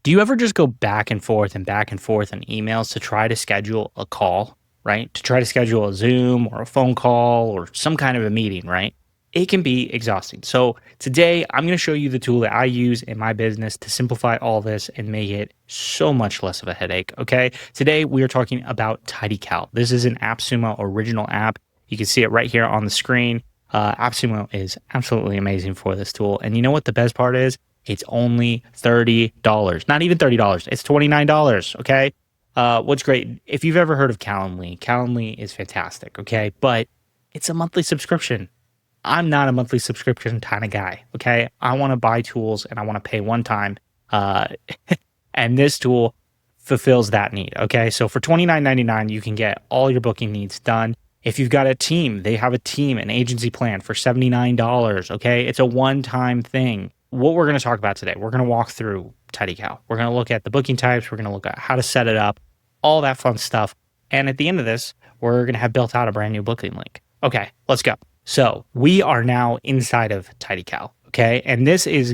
Do you ever just go back and forth and back and forth on emails to try to schedule a call, right? To try to schedule a Zoom or a phone call or some kind of a meeting, right? It can be exhausting. So today I'm going to show you the tool that I use in my business to simplify all this and make it so much less of a headache. Okay. Today we are talking about TidyCal. This is an AppSumo original app. You can see it right here on the screen. AppSumo is absolutely amazing for this tool. And you know what the best part is? It's only $30. Not even $30. It's $29. Okay. What's great, if you've ever heard of Calendly, Calendly is fantastic. Okay. But it's a monthly subscription. I'm not a monthly subscription kind of guy. Okay. I want to buy tools and I want to pay one time. Uh, and this tool fulfills that need. Okay. So for $29.99, you can get all your booking needs done. If you've got a team, they have a team, an agency plan for $79. Okay. It's a one-time thing. What we're going to talk about today, we're going to walk through TidyCal. We're going to look at the booking types. We're going to look at how to set it up, all that fun stuff. And at the end of this, we're going to have built out a brand new booking link. Okay, let's go. So we are now inside of TidyCal. Okay. And this is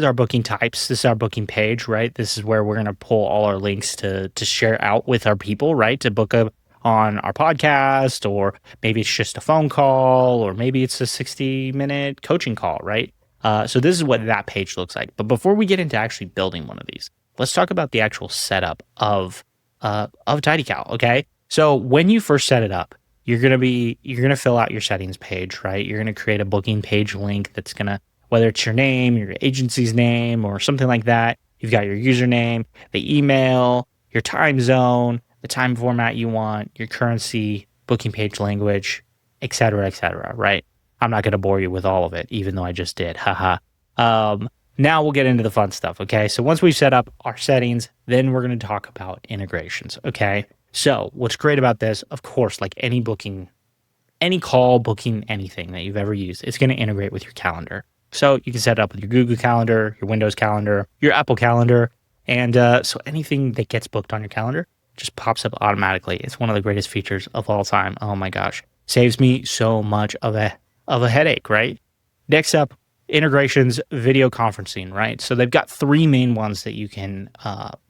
our booking types. This is our booking page, right? This is where we're going to pull all our links to share out with our people, right? To book on our podcast, or maybe it's just a phone call, or maybe it's a 60-minute coaching call, right? So this is what that page looks like. But before we get into actually building one of these, let's talk about the actual setup of TidyCal. Okay. So when you first set it up, you're gonna fill out your settings page, right? You're gonna create a booking page link that's gonna, whether it's your name, your agency's name, or something like that. You've got your username, the email, your time zone, the time format you want, your currency, booking page language, et cetera, right? I'm not going to bore you with all of it, even though I just did. Haha. Now we'll get into the fun stuff. Okay. So once we've set up our settings, then we're going to talk about integrations. Okay. So what's great about this, of course, like any booking, any call, booking, anything that you've ever used, it's going to integrate with your calendar. So you can set it up with your Google Calendar, your Windows Calendar, your Apple Calendar. And so anything that gets booked on your calendar just pops up automatically. It's one of the greatest features of all time. Oh my gosh. Saves me so much of a headache, right? Next up, integrations, video conferencing, right? So they've got three main ones that you can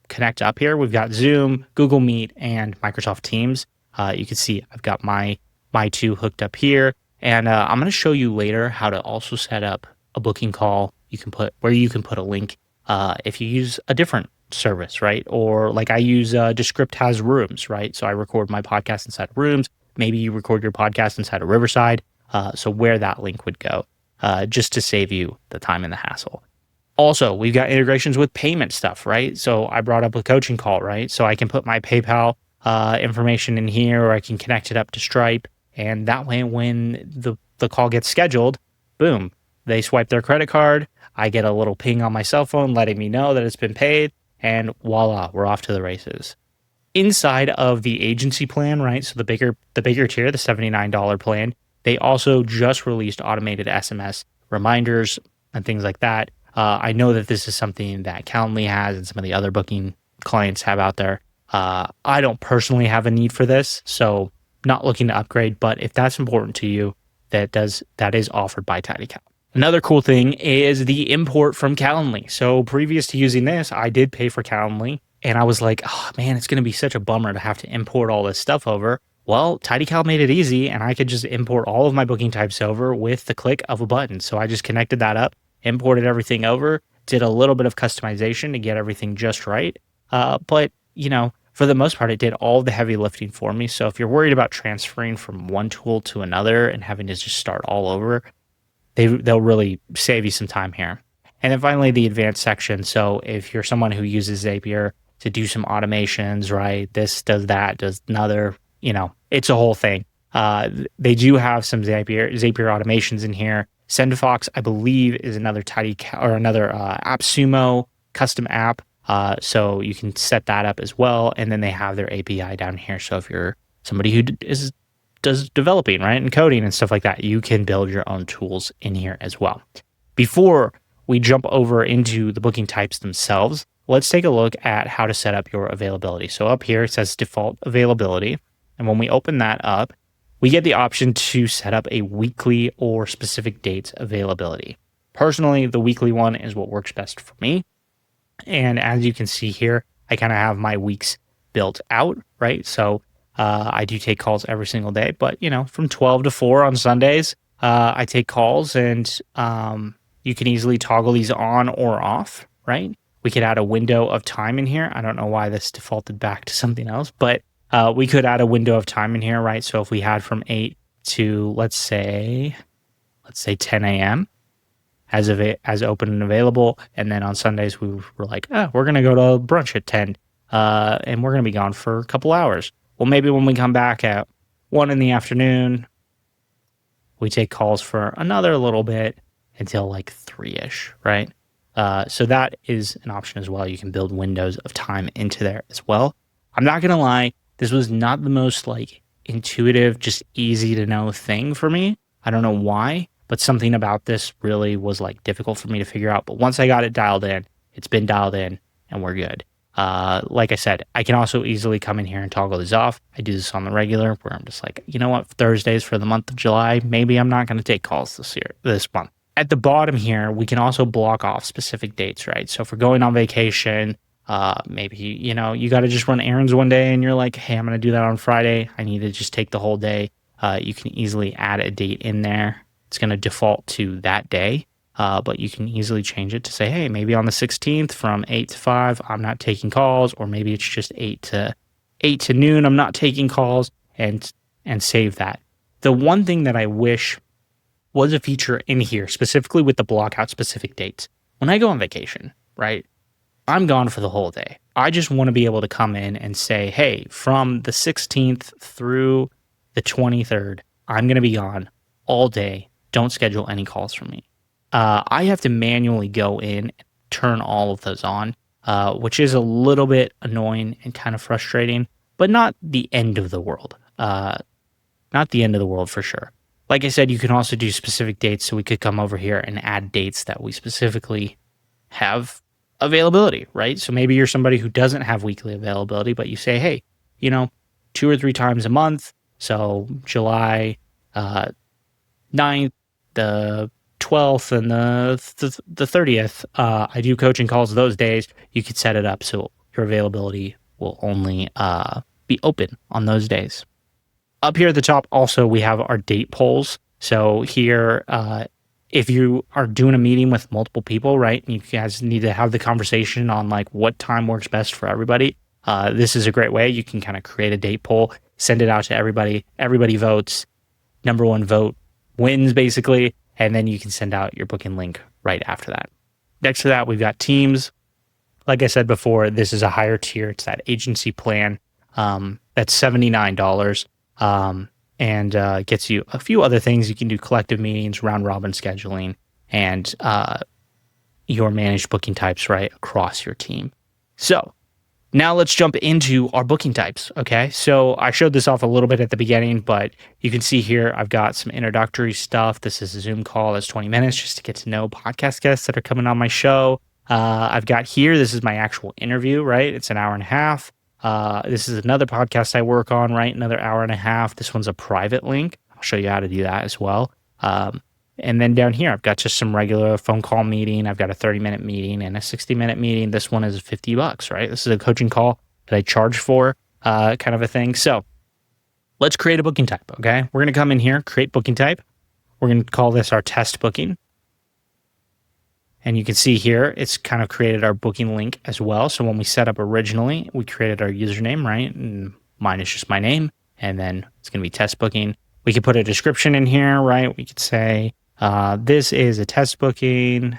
connect up here. We've got Zoom, Google Meet, and Microsoft Teams. You can see I've got my two hooked up here. And I'm going to show you later how to also set up a booking call. You can put a link if you use a different service, right? Or like I use Descript has Rooms, right? So I record my podcast inside of Rooms. Maybe you record your podcast inside of Riverside. So where that link would go, just to save you the time and the hassle. Also, we've got integrations with payment stuff, right? So I brought up a coaching call, right? So I can put my PayPal information in here, or I can connect it up to Stripe. And that way, when the call gets scheduled, boom, they swipe their credit card. I get a little ping on my cell phone letting me know that it's been paid. And voila, we're off to the races. Inside of the agency plan, right? So the bigger tier, the $79 plan, they also just released automated SMS reminders and things like that. I know that this is something that Calendly has and some of the other booking clients have out there. I don't personally have a need for this, so not looking to upgrade. But if that's important to you, that is offered by TidyCal. Another cool thing is the import from Calendly. So previous to using this, I did pay for Calendly, and I was like, oh man, it's going to be such a bummer to have to import all this stuff over. Well, TidyCal made it easy, and I could just import all of my booking types over with the click of a button. So I just connected that up, imported everything over, did a little bit of customization to get everything just right. But, for the most part, it did all the heavy lifting for me. So if you're worried about transferring from one tool to another and having to just start all over, they'll really save you some time here. And then finally, the advanced section. So if you're someone who uses Zapier to do some automations, right? This does that, does another, it's a whole thing. They do have some Zapier automations in here. SendFox, I believe, is another TidyCal or another AppSumo custom app. So you can set that up as well. And then they have their API down here. So if you're somebody who does developing, right, and coding and stuff like that, you can build your own tools in here as well. Before we jump over into the booking types themselves, let's take a look at how to set up your availability. So up here, it says default availability. And when we open that up, we get the option to set up a weekly or specific dates availability. Personally, the weekly one is what works best for me. And as you can see here, I kind of have my weeks built out, right? So I do take calls every single day, but from 12 to 4 on Sundays, I take calls, and you can easily toggle these on or off, right? We could add a window of time in here. I don't know why this defaulted back to something else, but we could add a window of time in here, right? So if we had from 8 to let's say 10 a.m. As open and available, and then on Sundays we were like, we're gonna go to brunch at 10, and we're gonna be gone for a couple hours. Well, maybe when we come back at 1 in the afternoon, we take calls for another little bit until like 3-ish, right? So that is an option as well. You can build windows of time into there as well. I'm not gonna lie, this was not the most like intuitive, just easy to know thing for me. I don't know why, but something about this really was like difficult for me to figure out. But once I got it dialed in, it's been dialed in, and we're good. Like I said, I can also easily come in here and toggle these off. I do this on the regular where I'm just like, you know what, Thursdays for the month of July, maybe I'm not going to take calls this month. At the bottom here, we can also block off specific dates, right? So if we're going on vacation, maybe, you got to just run errands one day and you're like, hey, I'm going to do that on Friday. I need to just take the whole day. You can easily add a date in there. It's going to default to that day. But you can easily change it to say, hey, maybe on the 16th from 8 to 5, I'm not taking calls, or maybe it's just 8 to noon, I'm not taking calls, and save that. The one thing that I wish was a feature in here, specifically with the block out specific dates. When I go on vacation, right, I'm gone for the whole day. I just want to be able to come in and say, hey, from the 16th through the 23rd, I'm going to be gone all day. Don't schedule any calls for me. I have to manually go in and turn all of those on, which is a little bit annoying and kind of frustrating, but not the end of the world. Not the end of the world for sure. Like I said, you can also do specific dates, so we could come over here and add dates that we specifically have availability, right? So maybe you're somebody who doesn't have weekly availability, but you say, hey, 2 or 3 times a month, so July 9th, the 12th, and the 30th, I do coaching calls those days. You could set it up so your availability will only be open on those days. Up here at the top, also, we have our date polls. So here, if you are doing a meeting with multiple people, right, and you guys need to have the conversation on like what time works best for everybody, this is a great way. You can kind of create a date poll, send it out to everybody. Everybody votes. Number one vote wins, basically. And then you can send out your booking link right after that. Next to that, we've got Teams. Like I said before, this is a higher tier. It's that agency plan. That's $79 and gets you a few other things. You can do collective meetings, round robin scheduling, and your managed booking types right across your team. So now let's jump into our booking types, okay? So I showed this off a little bit at the beginning, but you can see here I've got some introductory stuff. This is a Zoom call that's 20 minutes just to get to know podcast guests that are coming on my show. I've got here, this is my actual interview, right? It's an hour and a half. This is another podcast I work on, right? Another hour and a half. This one's a private link. I'll show you how to do that as well. And then down here, I've got just some regular phone call meeting. I've got a 30-minute meeting and a 60-minute meeting. This one is $50, right? This is a coaching call that I charge for, kind of a thing. So let's create a booking type, okay? We're going to come in here, create booking type. We're going to call this our test booking. And you can see here, it's kind of created our booking link as well. So when we set up originally, we created our username, right? And mine is just my name. And then it's going to be test booking. We could put a description in here, right? We could say, this is a test booking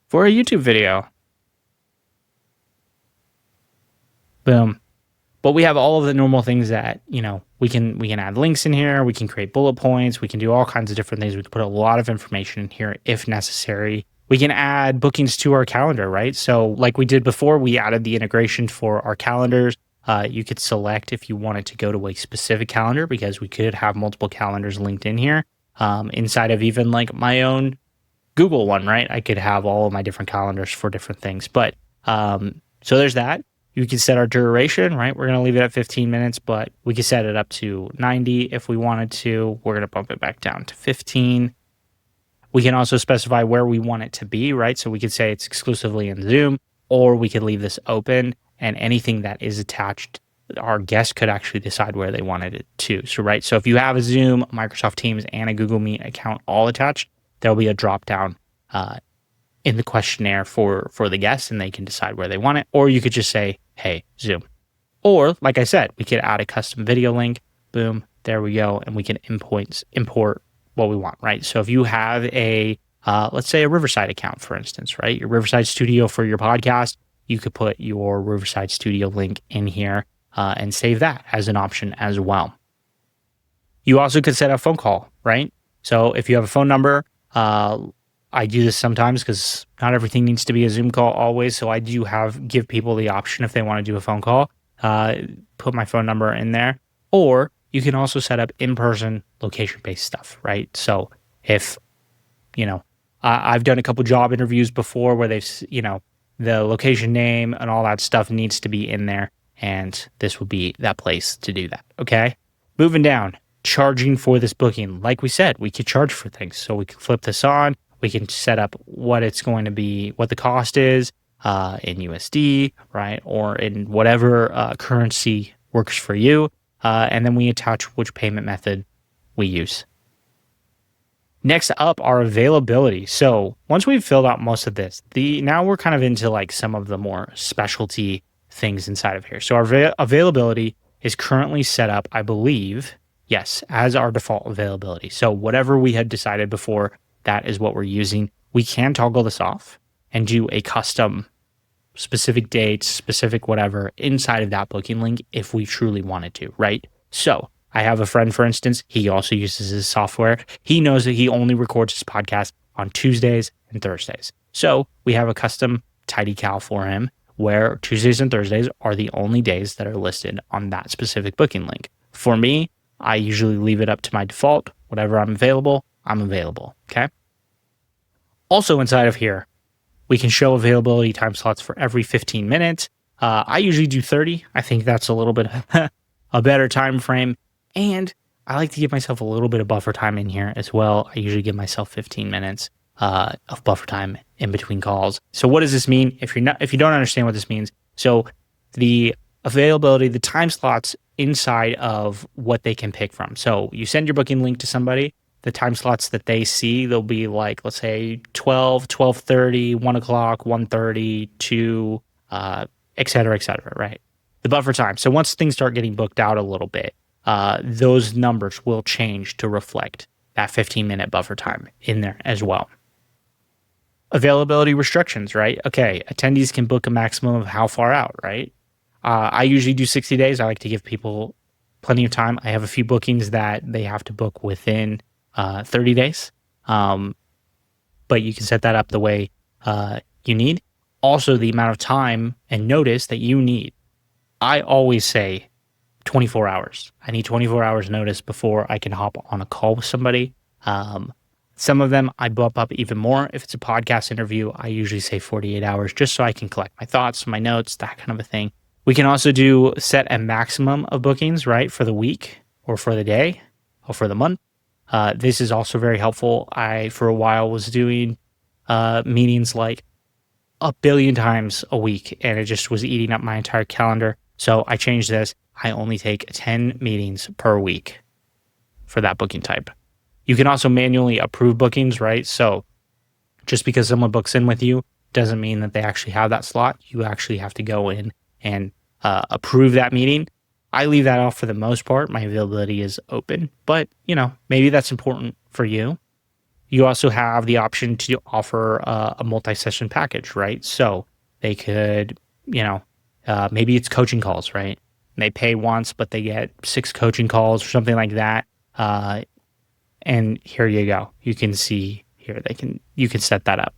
for a YouTube video. Boom. But we have all of the normal things that, we can add links in here. We can create bullet points. We can do all kinds of different things. We can put a lot of information in here if necessary. We can add bookings to our calendar, right? So like we did before, we added the integration for our calendars. You could select if you wanted to go to a specific calendar, because we could have multiple calendars linked in here. Inside of even like my own Google one, right? I could have all of my different calendars for different things. But so there's that. You can set our duration, right? We're going to leave it at 15 minutes, but we can set it up to 90 if we wanted to. We're going to bump it back down to 15. We can also specify where we want it to be, right? So we could say it's exclusively in Zoom, or we could leave this open, and anything that is attached, our guest could actually decide where they wanted it to. So, right. So if you have a Zoom, Microsoft Teams, and a Google Meet account all attached, there'll be a drop down in the questionnaire for the guests, and they can decide where they want it. Or you could just say, hey, Zoom. Or, like I said, we could add a custom video link. Boom, there we go. And we can import what we want, right? So if you have a, let's say a Riverside account, for instance, right? Your Riverside Studio for your podcast, you could put your Riverside Studio link in here and save that as an option as well. You also could set a phone call, right? So if you have a phone number, I do this sometimes because not everything needs to be a Zoom call always. So I do give people the option if they want to do a phone call, put my phone number in there. Or you can also set up in-person location-based stuff, right? So if, I've done a couple job interviews before where the location name and all that stuff needs to be in there. And this would be that place to do that, okay? Moving down, charging for this booking. Like we said, we could charge for things. So we can flip this on. We can set up what it's going to be, what the cost is in USD, right? Or in whatever currency works for you. And then we attach which payment method we use. Next up, our availability. So once we've filled out most of this, now we're kind of into like some of the more specialty things inside of here. So our availability is currently set up, I believe, yes, as our default availability. So whatever we had decided before, that is what we're using. We can toggle this off and do a custom specific dates, specific whatever inside of that booking link if we truly wanted to, right? So I have a friend, for instance, he also uses his software. He knows that he only records his podcast on Tuesdays and Thursdays. So we have a custom TidyCal for him where Tuesdays and Thursdays are the only days that are listed on that specific booking link. For me, I usually leave it up to my default. Whatever I'm available, okay? Also inside of here, we can show availability time slots for every 15 minutes. I usually do 30. I think that's a little bit a better time frame. And I like to give myself a little bit of buffer time in here as well. I usually give myself 15 minutes of buffer time in between calls. So what does this mean? If you don't understand what this means, so the availability, the time slots inside of what they can pick from. So you send your booking link to somebody, the time slots that they see, they'll be like, let's say 12, 12:30, 1 o'clock, 1:30, 2, et cetera, right? The buffer time. So once things start getting booked out a little bit, those numbers will change to reflect that 15-minute buffer time in there as well. Availability restrictions, right? Okay, attendees can book a maximum of how far out, right? I usually do 60 days. I like to give people plenty of time. I have a few bookings that they have to book within 30 days. But you can set that up the way you need. Also, the amount of time and notice that you need. I always say 24 hours. I need 24 hours notice before I can hop on a call with somebody. Some of them I bump up even more. If it's a podcast interview, I usually say 48 hours just so I can collect my thoughts, my notes, that kind of a thing. We can also set a maximum of bookings, right, for the week or for the day or for the month. This is also very helpful. I, for a while, was doing meetings like a billion times a week, and it just was eating up my entire calendar. So I changed this. I only take 10 meetings per week for that booking type. You can also manually approve bookings, right? So just because someone books in with you doesn't mean that they actually have that slot. You actually have to go in and approve that meeting. I leave that off for the most part. My availability is open, but maybe that's important for you. You also have the option to offer a multi-session package, right? So they could, maybe it's coaching calls, right? And they pay once, but they get 6 coaching calls or something like that. And here you go. You can see here, you can set that up.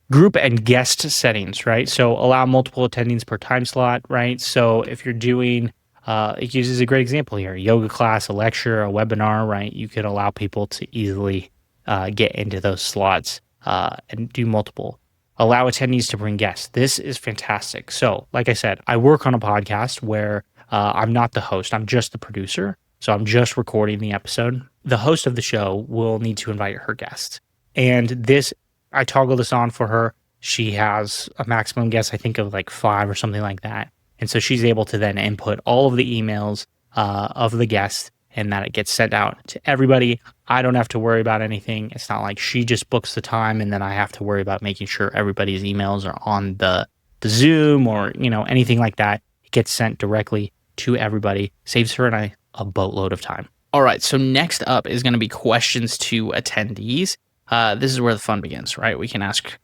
Group and guest settings, right? So allow multiple attendings per time slot, right? So if you're doing, it uses a great example here, yoga class, a lecture, a webinar, right? You could allow people to easily get into those slots and do multiple. Allow attendees to bring guests. This is fantastic. So like I said, I work on a podcast where I'm not the host. I'm just the producer. So I'm just recording the episode. the host of the show will need to invite her guests. And this, I toggle this on for her. She has a maximum guest, I think, of like 5 or something like that. And so she's able to then input all of the emails of the guests, and that it gets sent out to everybody. I don't have to worry about anything. It's not like she just books the time and then I have to worry about making sure everybody's emails are on the Zoom or, anything like that. It gets sent directly to everybody. Saves her and I a boatload of time. All right, so next up is going to be questions to attendees. This is where the fun begins, right? We can ask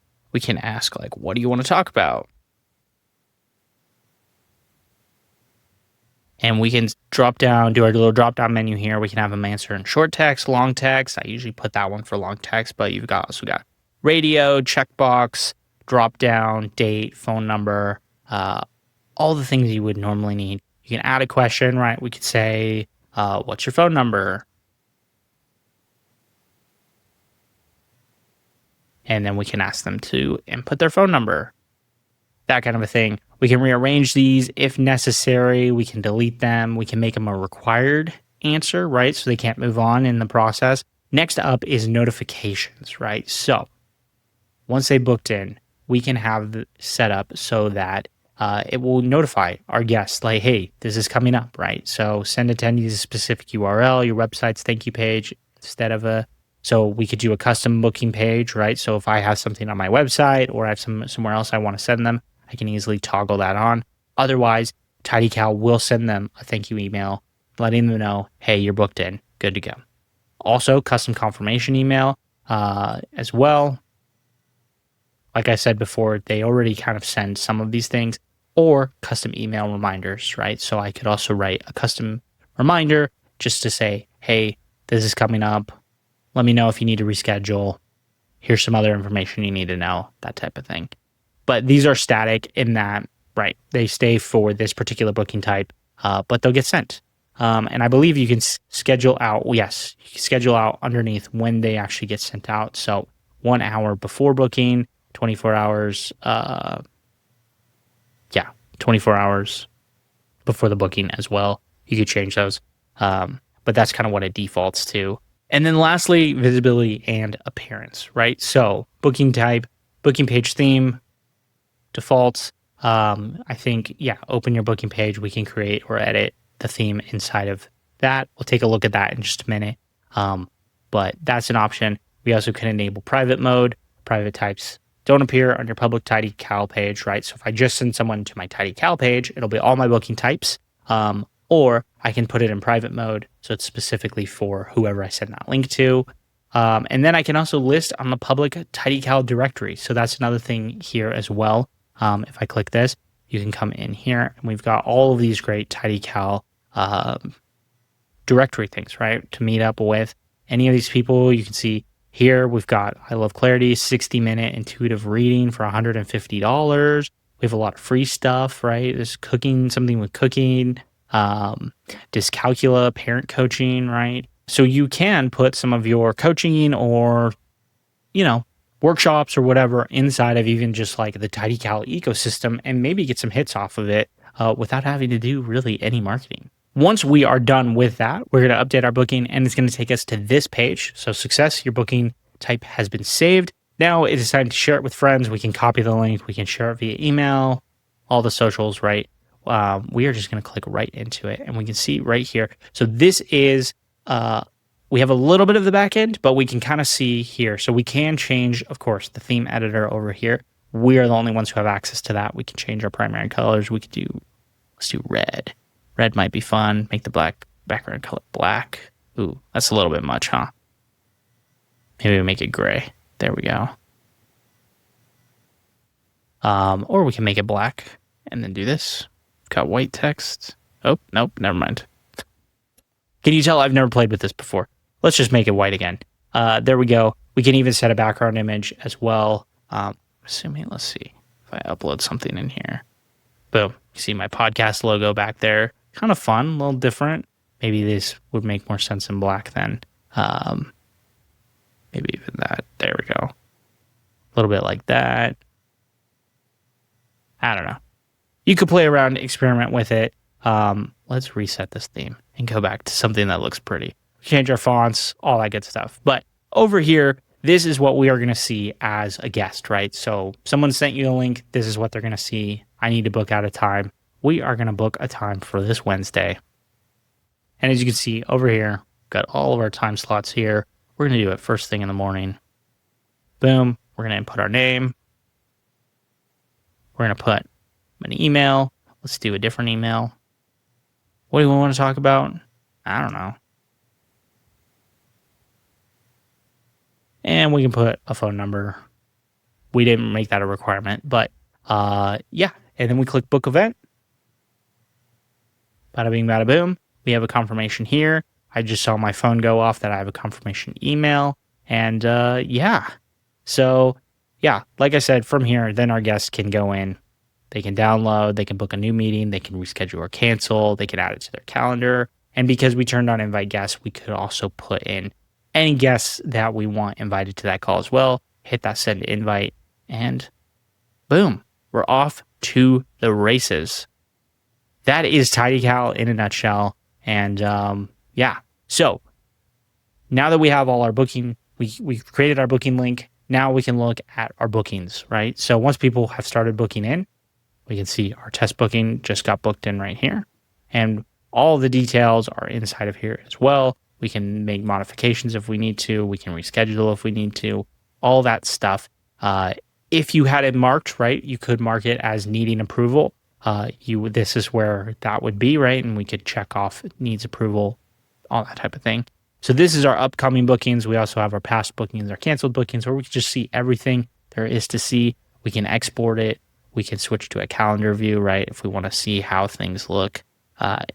like, what do you want to talk about? And we can do our little drop down menu here. We can have them answer in short text, long text. I usually put that one for long text, but you've also got radio, checkbox, drop down, date, phone number, all the things you would normally need. You can add a question, right? We could say, what's your phone number? And then we can ask them to input their phone number. That kind of a thing. We can rearrange these if necessary. We can delete them. We can make them a required answer, right? So they can't move on in the process. Next up is notifications, right? So once they booked in, we can have it set up so that it will notify our guests like, hey, this is coming up, right? So send attendees a specific URL, your website's thank you page, instead of so we could do a custom booking page, right? So if I have something on my website or I have somewhere else I want to send them, I can easily toggle that on. Otherwise, TidyCal will send them a thank you email, letting them know, hey, you're booked in, good to go. Also, custom confirmation email as well. Like I said before, they already kind of send some of these things, or custom email reminders, right? So I could also write a custom reminder just to say, hey, this is coming up. Let me know if you need to reschedule. Here's some other information you need to know, that type of thing. But these are static in that, right, they stay for this particular booking type, but they'll get sent. And I believe you can schedule out, yes, you can schedule out underneath when they actually get sent out. So 1 hour before booking, 24 hours, 24 hours before the booking as well. You could change those, but that's kind of what it defaults to. And then lastly, visibility and appearance, right? So booking type, booking page theme, defaults. I think, open your booking page. We can create or edit the theme inside of that. We'll take a look at that in just a minute. But that's an option. We also can enable private mode. Private types don't appear on your public TidyCal page, right? So if I just send someone to my TidyCal page, it'll be all my booking types. Or I can put it in private mode, so it's specifically for whoever I send that link to. And then I can also list on the public TidyCal directory. So that's another thing here as well. If I click this, you can come in here, and we've got all of these great TidyCal directory things, right? To meet up with any of these people. You can see here we've got I Love Clarity, 60-minute intuitive reading for $150. We have a lot of free stuff, right? There's something with cooking, Dyscalculia, parent coaching, right? So you can put some of your coaching or, workshops or whatever inside of even just like the TidyCal ecosystem and maybe get some hits off of it without having to do really any marketing. Once we are done with that, we're going to update our booking and it's going to take us to this page. So success, your booking type has been saved. Now it is time to share it with friends. We can copy the link. We can share it via email, all the socials, right? We are just going to click right into it and we can see right here. So this is, we have a little bit of the back end, but we can kind of see here. So we can change, of course, the theme editor over here. We are the only ones who have access to that. We can change our primary colors. Let's do red. Red might be fun. Make the black background color black. Ooh, that's a little bit much, huh? Maybe we make it gray. There we go. Or we can make it black and then do this. Got white text. Oh, nope, never mind. Can you tell I've never played with this before? Let's just make it white again. There we go. We can even set a background image as well. Assuming, let's see if I upload something in here. Boom. You see my podcast logo back there. Kind of fun, a little different. Maybe this would make more sense in black then. Maybe even that. There we go. A little bit like that. I don't know. You could play around, experiment with it. Let's reset this theme and go back to something that looks pretty. change our fonts, all that good stuff. But over here, this is what we are going to see as a guest, right? So someone sent you a link. This is what they're going to see. I need to book out a time. We are going to book a time for this Wednesday. And as you can see over here, got all of our time slots here. We're going to do it first thing in the morning. Boom. We're going to input our name. We're going to put an email. Let's do a different email. What do we want to talk about? I don't know. And we can put a phone number. We didn't make that a requirement, but yeah. And then we click book event. Bada bing, bada boom. We have a confirmation here. I just saw my phone go off that I have a confirmation email. And yeah. So yeah, like I said, from here, then our guests can go in. They can download, they can book a new meeting, they can reschedule or cancel, they can add it to their calendar. And because we turned on invite guests, we could also put in any guests that we want invited to that call as well. Hit that send invite, and boom, we're off to the races. That is TidyCal in a nutshell. And yeah, so now that we have all our booking, we've created our booking link. Now we can look at our bookings, right? So once people have started booking in, we can see our test booking just got booked in right here. And all the details are inside of here as well. We can make modifications if we need to. We can reschedule if we need to. All that stuff. If you had it marked, right, you could mark it as needing approval. This is where that would be, right? And we could check off needs approval, all that type of thing. So this is our upcoming bookings. We also have our past bookings, our canceled bookings, where we can just see everything there is to see. We can export it. We can switch to a calendar view, right? If we want to see how things look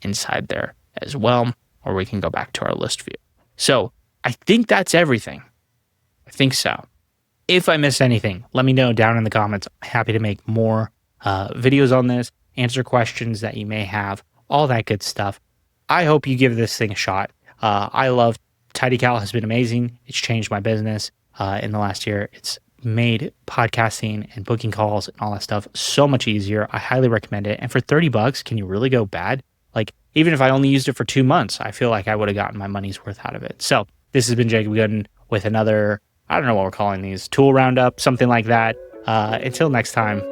inside there as well, or we can go back to our list view. So I think that's everything. I think so. If I missed anything, let me know down in the comments. I'm happy to make more videos on this, answer questions that you may have, all that good stuff. I hope you give this thing a shot. I love TidyCal, has been amazing. It's changed my business in the last year. It's made podcasting and booking calls and all that stuff so much easier. I highly recommend it. And for $30, can you really go bad? Like, even if I only used it for 2 months, I feel like I would have gotten my money's worth out of it. So this has been Jacob Gooden with another, I don't know what we're calling these, tool roundup, something like that. Until next time,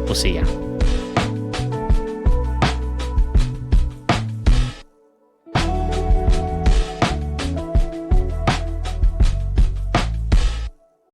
we'll see ya.